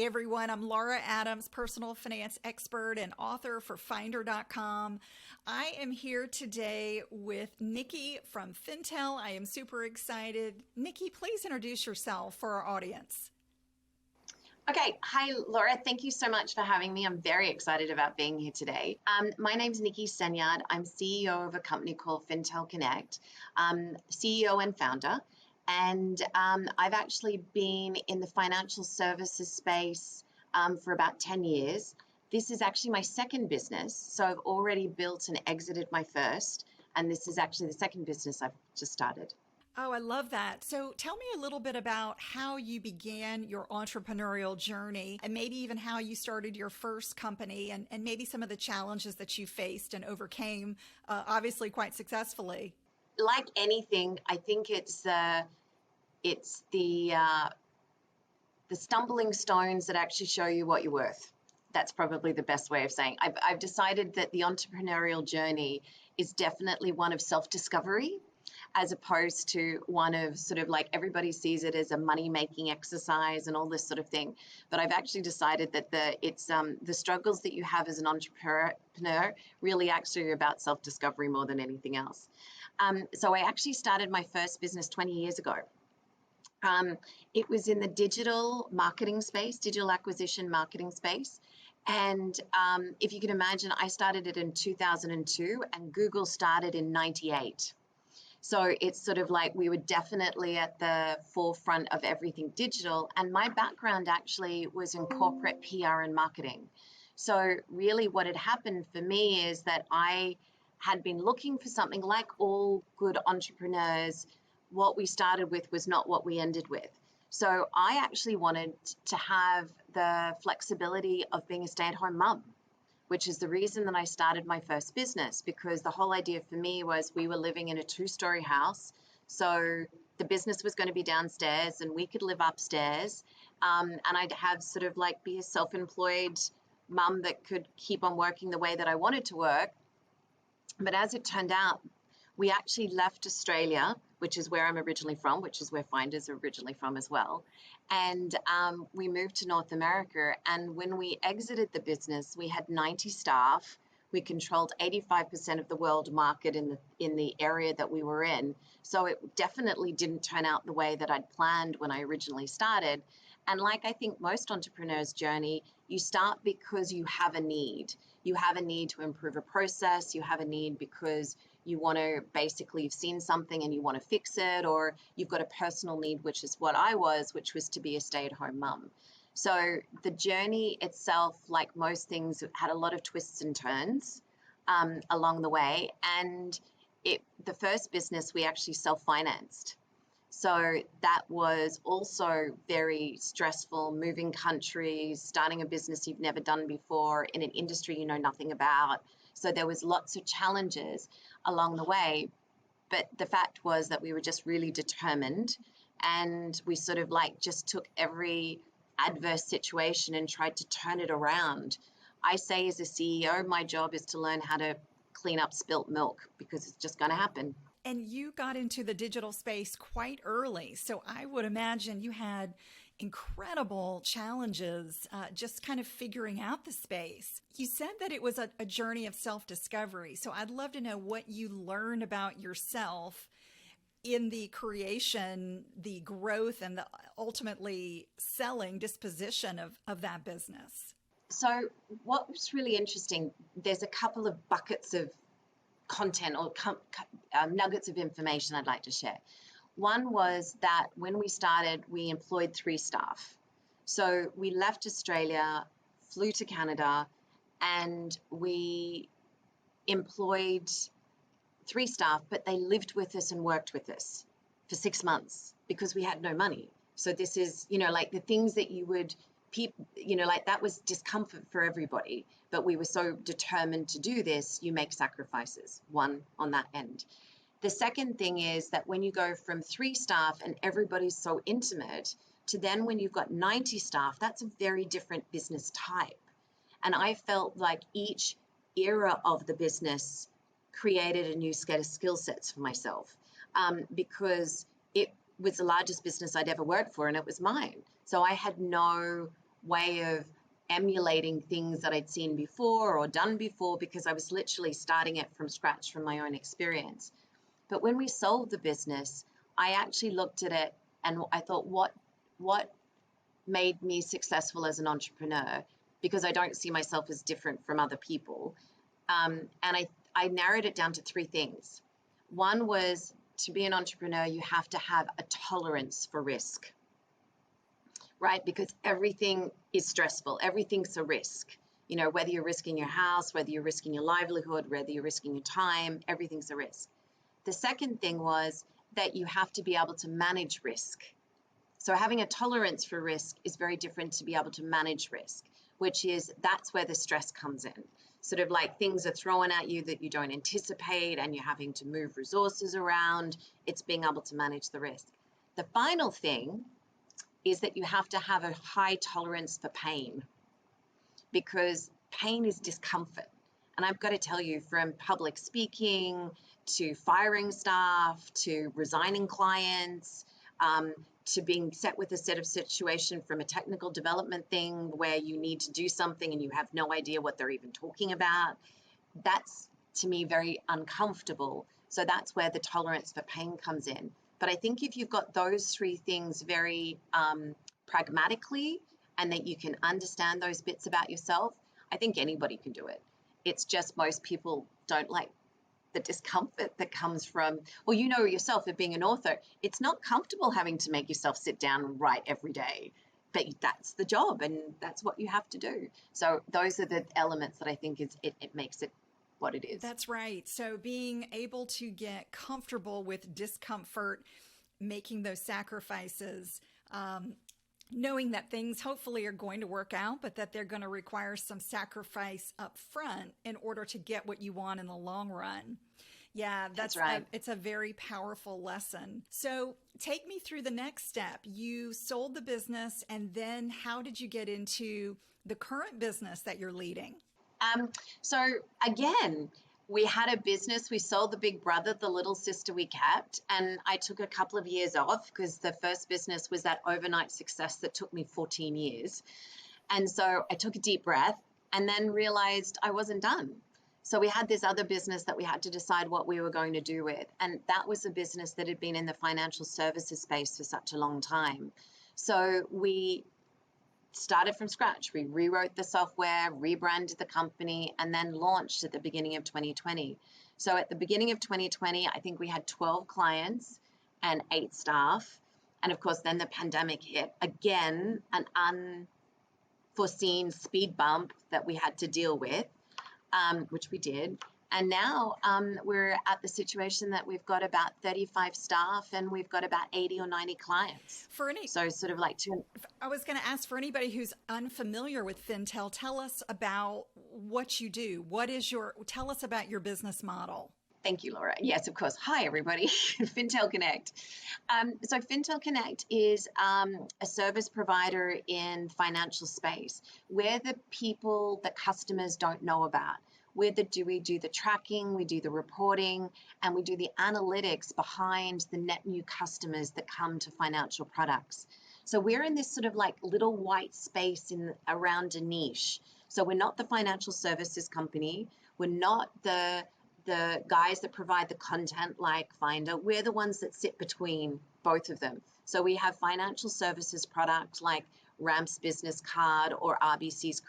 everyone. I'm Laura Adams, personal finance expert and author for Finder.com. I am here today with Nicky from Fintel. I am super excited. Nicky, please introduce yourself for our audience. Okay. Hi, Laura. Thank you so much for having me. I'm very excited about being here today. My name's Nicky Senyard. I'm CEO of a company called Fintel Connect, CEO and founder. And I've actually been in the financial services space for about 10 years. This is actually my second business. So I've already built and exited my first. And this is actually the second business I've just started. Oh, I love that. So tell me a little bit about how you began your entrepreneurial journey and maybe even how you started your first company and maybe some of the challenges that you faced and overcame, obviously quite successfully. Like anything, I think it's the stumbling stones that actually show you what you're worth. That's probably the best way of saying. I've decided that the entrepreneurial journey is definitely one of self-discovery, as opposed to one of sort of like everybody sees it as a money-making exercise and all this sort of thing. But I've actually decided that the struggles that you have as an entrepreneur really actually are about self-discovery more than anything else. So I actually started my first business 20 years ago. It was in the digital marketing space, digital acquisition marketing space. And if you can imagine, I started it in 2002 and Google started in 98. So it's sort of like we were definitely at the forefront of everything digital. And my background actually was in corporate PR and marketing. So really what had happened for me is that I had been looking for something. Like all good entrepreneurs, what we started with was not what we ended with. So I actually wanted to have the flexibility of being a stay-at-home mum, which is the reason that I started my first business, because the whole idea for me was we were living in a 2-story house. So the business was going to be downstairs and we could live upstairs. And I'd have sort of like be a self-employed mum that could keep on working the way that I wanted to work. But as it turned out, we actually left Australia, which is where I'm originally from, which is where Finders are originally from as well. And we moved to North America. And when we exited the business, we had 90 staff. We controlled 85% of the world market in the area that we were in. So it definitely didn't turn out the way that I'd planned when I originally started. And like I think most entrepreneurs' journey, you start because you have a need. You have a need to improve a process. You have a need because you want to basically, you've seen something and you want to fix it, or you've got a personal need, which is what I was, which was to be a stay-at-home mum. So the journey itself, like most things, had a lot of twists and turns along the way. And the first business, we actually self-financed. So that was also very stressful, moving countries, starting a business you've never done before in an industry you know nothing about. So there was lots of challenges along the way. But the fact was that we were just really determined, and we sort of like just took every adverse situation and tried to turn it around. I say as a CEO, my job is to learn how to clean up spilt milk, because it's just going to happen. And you got into the digital space quite early. So I would imagine you had incredible challenges just kind of figuring out the space. You said that it was a journey of self-discovery. So I'd love to know what you learned about yourself in the creation, the growth, and the ultimately selling disposition of that business. So what was really interesting, there's a couple of buckets of content or nuggets of information I'd like to share. One was that when we started, we employed 3 staff. So we left Australia, flew to Canada, and we employed 3 staff, but they lived with us and worked with us for 6 months because we had no money. So this is, like the things that you would, like that was discomfort for everybody, but we were so determined to do this, you make sacrifices, one on that end. The second thing is that when you go from 3 staff and everybody's so intimate to then when you've got 90 staff, that's a very different business type. And I felt like each era of the business created a new set of skill sets for myself because it was the largest business I'd ever worked for and it was mine. So I had no way of emulating things that I'd seen before or done before, because I was literally starting it from scratch from my own experience. But when we sold the business, I actually looked at it and I thought, what made me successful as an entrepreneur? Because I don't see myself as different from other people. And I narrowed it down to three things. One was, to be an entrepreneur, you have to have a tolerance for risk, right? Because everything is stressful. Everything's a risk. You know, whether you're risking your house, whether you're risking your livelihood, whether you're risking your time, everything's a risk. The second thing was that you have to be able to manage risk. So having a tolerance for risk is very different to be able to manage risk, which is, that's where the stress comes in. Sort of like things are thrown at you that you don't anticipate and you're having to move resources around. It's being able to manage the risk. The final thing is that you have to have a high tolerance for pain, because pain is discomfort. And I've got to tell you, from public speaking to firing staff to resigning clients, to being set with a set of situation from a technical development thing where you need to do something and you have no idea what they're even talking about, that's, to me, very uncomfortable. So that's where the tolerance for pain comes in. But I think if you've got those three things very pragmatically, and that you can understand those bits about yourself, I think anybody can do it. It's just most people don't like the discomfort that comes from, well, you know yourself, of being an author, it's not comfortable having to make yourself sit down and write every day, but that's the job and that's what you have to do. So those are the elements that I think it makes it what it is. That's right. So being able to get comfortable with discomfort, making those sacrifices, knowing that things hopefully are going to work out, but that they're going to require some sacrifice up front in order to get what you want in the long run. Yeah, that's right. It's a very powerful lesson. So take me through the next step. You sold the business, and then how did you get into the current business that you're leading? So again, we had a business, we sold the big brother, the little sister we kept, and I took a couple of years off because the first business was that overnight success that took me 14 years. And so I took a deep breath and then realized I wasn't done. So we had this other business that we had to decide what we were going to do with. And that was a business that had been in the financial services space for such a long time. So we started from scratch. We rewrote the software, rebranded the company, and then launched at the beginning of 2020. So at the beginning of 2020, I think we had 12 clients and 8 staff. And of course, then the pandemic hit. Again, an unforeseen speed bump that we had to deal with, which we did. And now we're at the situation that we've got about 35 staff and we've got about 80 or 90 clients. So sort of like I was going to ask, for anybody who's unfamiliar with Fintel, tell us about what you do. Tell us about your business model. Thank you, Laura. Yes, of course. Hi, everybody. Fintel Connect. So Fintel Connect is a service provider in financial space. We're the people that customers don't know about. We do the tracking, we do the reporting, and we do the analytics behind the net new customers that come to financial products. So we're in this sort of like little white space around a niche. So we're not the financial services company. We're not the guys that provide the content like Finder. We're the ones that sit between both of them. So we have financial services products like Ramp's business card or RBC's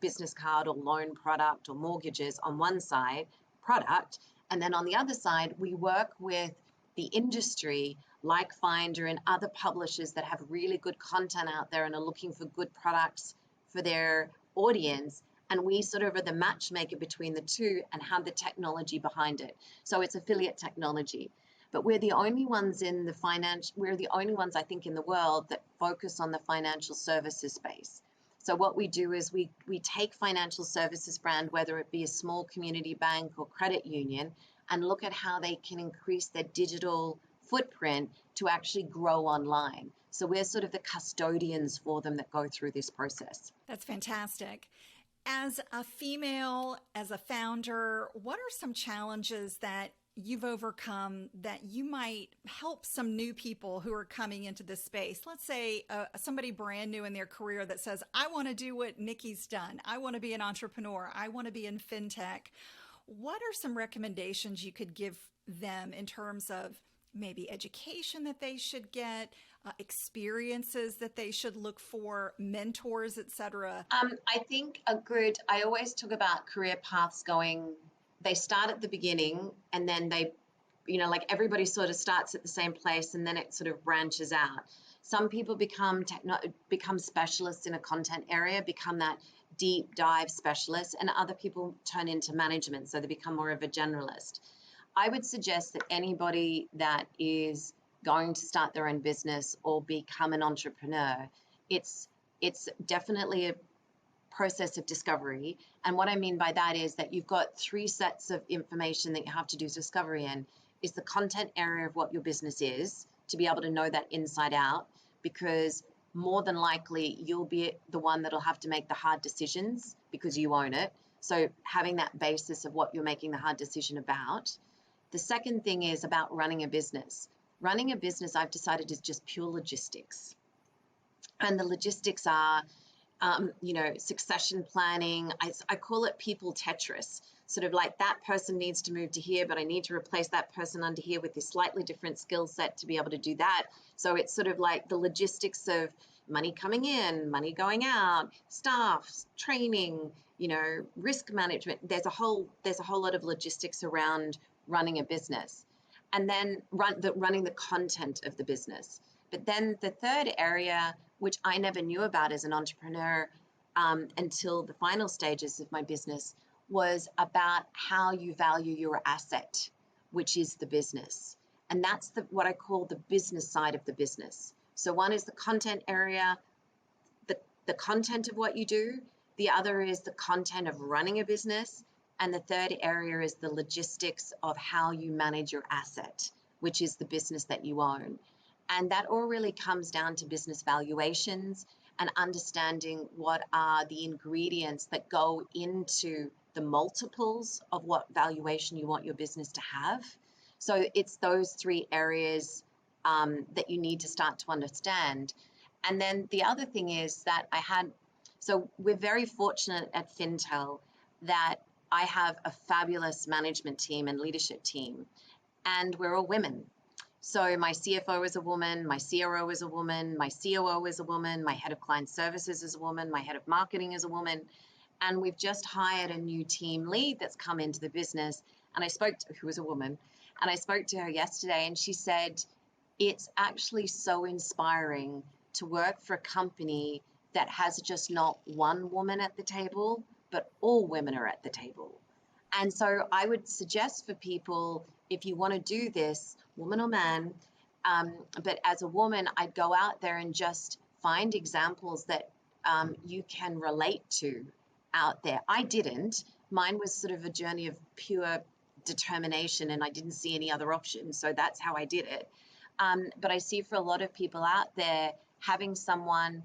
business card or loan product or mortgages on one side, product. And then on the other side, we work with the industry like Finder and other publishers that have really good content out there and are looking for good products for their audience. And we sort of are the matchmaker between the two and have the technology behind it. So it's affiliate technology. But we're the only ones we're the only ones, I think, in the world that focus on the financial services space. So what we do is we take financial services brand, whether it be a small community bank or credit union, and look at how they can increase their digital footprint to actually grow online. So we're sort of the custodians for them that go through this process. That's fantastic. As a female, as a founder, what are some challenges that you've overcome that you might help some new people who are coming into this space? Let's say somebody brand new in their career that says, I want to do what Nicky's done. I want to be an entrepreneur. I want to be in fintech. What are some recommendations you could give them in terms of maybe education that they should get, experiences that they should look for, mentors, etc.? I think I always talk about career paths they start at the beginning and then they, like everybody sort of starts at the same place and then it sort of branches out. Some people become specialists in a content area, become that deep dive specialist, and other people turn into management, so they become more of a generalist. I would suggest that anybody that is going to start their own business or become an entrepreneur, it's definitely a process of discovery. And what I mean by that is that you've got 3 sets of information that you have to do discovery in. Is the content area of what your business is, to be able to know that inside out, because more than likely you'll be the one that'll have to make the hard decisions because you own it. So having that basis of what you're making the hard decision about. The second thing is about running a business. Running a business, I've decided, is just pure logistics. And the logistics are, succession planning. I call it people Tetris. Sort of like that person needs to move to here, but I need to replace that person under here with this slightly different skill set to be able to do that. So it's sort of like the logistics of money coming in, money going out, staff, training, risk management. There's a whole lot of logistics around running a business, and then running the content of the business. But then the third area, which I never knew about as an entrepreneur until the final stages of my business, was about how you value your asset, which is the business. And that's what I call the business side of the business. So one is the content area, the content of what you do. The other is the content of running a business. And the third area is the logistics of how you manage your asset, which is the business that you own. And that all really comes down to business valuations and understanding what are the ingredients that go into the multiples of what valuation you want your business to have. So it's those 3 areas that you need to start to understand. And then the other thing is that so we're very fortunate at Fintel that I have a fabulous management team and leadership team, and we're all women. So my CFO is a woman, my CRO is a woman, my COO is a woman, my head of client services is a woman, my head of marketing is a woman. And we've just hired a new team lead that's come into the business. And who was a woman, and I spoke to her yesterday, and she said, it's actually so inspiring to work for a company that has just not one woman at the table, but all women are at the table. And so I would suggest for people, if you want to do this, woman or man, but as a woman, I'd go out there and just find examples that you can relate to out there. I didn't. Mine was sort of a journey of pure determination, and I didn't see any other options. So that's how I did it. But I see for a lot of people out there, having someone,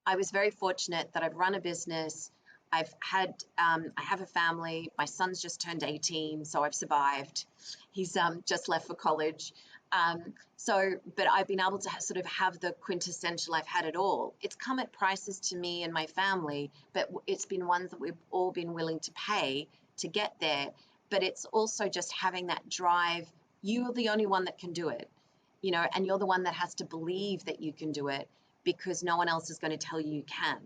I was very fortunate that I've run a business. I have a family. My son's just turned 18, so I've survived. He's just left for college. But I've been able to sort of have the quintessential, I've had it all. It's come at prices to me and my family, but it's been ones that we've all been willing to pay to get there. But it's also just having that drive. You're the only one that can do it, and you're the one that has to believe that you can do it, because no one else is going to tell you can.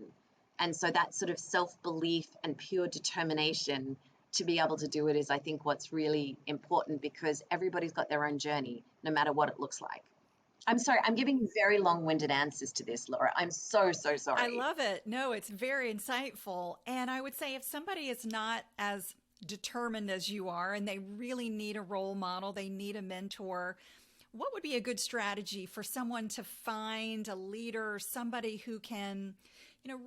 And so that sort of self-belief and pure determination to be able to do it is, I think, what's really important, because everybody's got their own journey, no matter what it looks like. I'm sorry, I'm giving very long-winded answers to this, Laura. I'm so sorry. I love it. No, it's very insightful. And I would say if somebody is not as determined as you are and they really need a role model, they need a mentor, what would be a good strategy for someone to find a leader, somebody who can,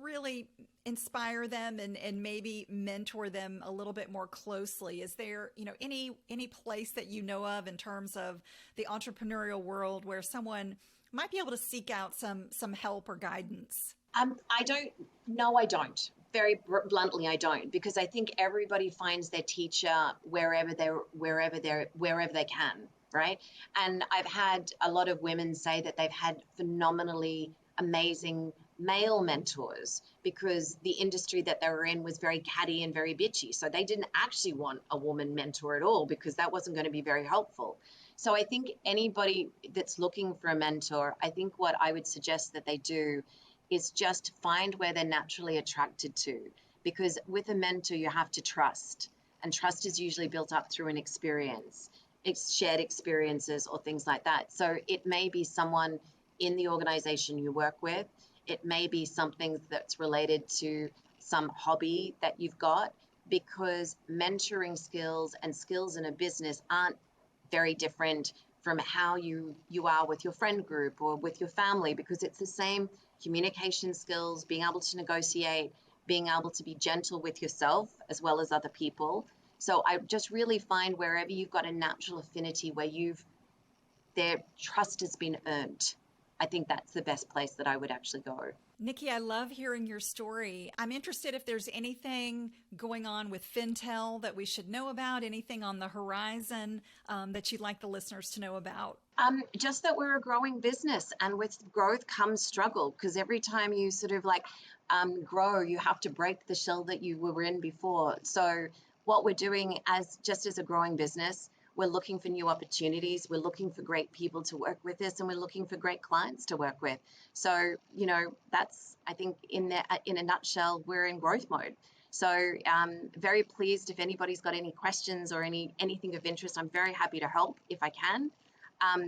really inspire them and maybe mentor them a little bit more closely? Is there, any place that you know of in terms of the entrepreneurial world where someone might be able to seek out some help or guidance? I don't. Very bluntly, I don't, because I think everybody finds their teacher wherever they can, right? And I've had a lot of women say that they've had phenomenally amazing male mentors because the industry that they were in was very catty and very bitchy. So they didn't actually want a woman mentor at all because that wasn't going to be very helpful. So I think anybody that's looking for a mentor, I think what I would suggest that they do is just find where they're naturally attracted to. Because with a mentor, you have to trust. And trust is usually built up through an experience, it's shared experiences or things like that. So it may be someone in the organization you work with. It may be something that's related to some hobby that you've got, because mentoring skills and skills in a business aren't very different from how you are with your friend group or with your family, because it's the same communication skills, being able to negotiate, being able to be gentle with yourself as well as other people. So I just really find wherever you've got a natural affinity where their trust has been earned, I think that's the best place that I would actually go. Nicky, I love hearing your story. I'm interested if there's anything going on with Fintel that we should know about, anything on the horizon that you'd like the listeners to know about. Just that we're a growing business, and with growth comes struggle, because every time you sort of like grow, you have to break the shell that you were in before. So what we're doing as a growing business, we're looking for new opportunities. We're looking for great people to work with us, and we're looking for great clients to work with. So, that's, I think, in a nutshell, we're in growth mode. So very pleased if anybody's got any questions or anything of interest. I'm very happy to help if I can,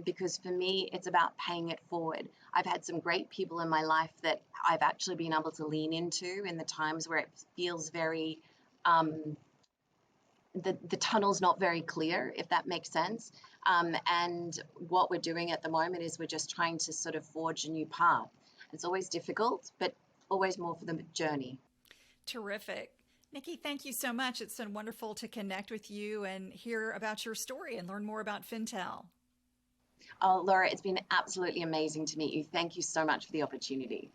because for me, it's about paying it forward. I've had some great people in my life that I've actually been able to lean into in the times where it feels very the tunnel's not very clear, if that makes sense. And what we're doing at the moment is we're just trying to sort of forge a new path. It's always difficult, but always more for the journey. Terrific. Nicky, thank you so much. It's been wonderful to connect with you and hear about your story and learn more about Fintel. Oh, Laura, it's been absolutely amazing to meet you. Thank you so much for the opportunity.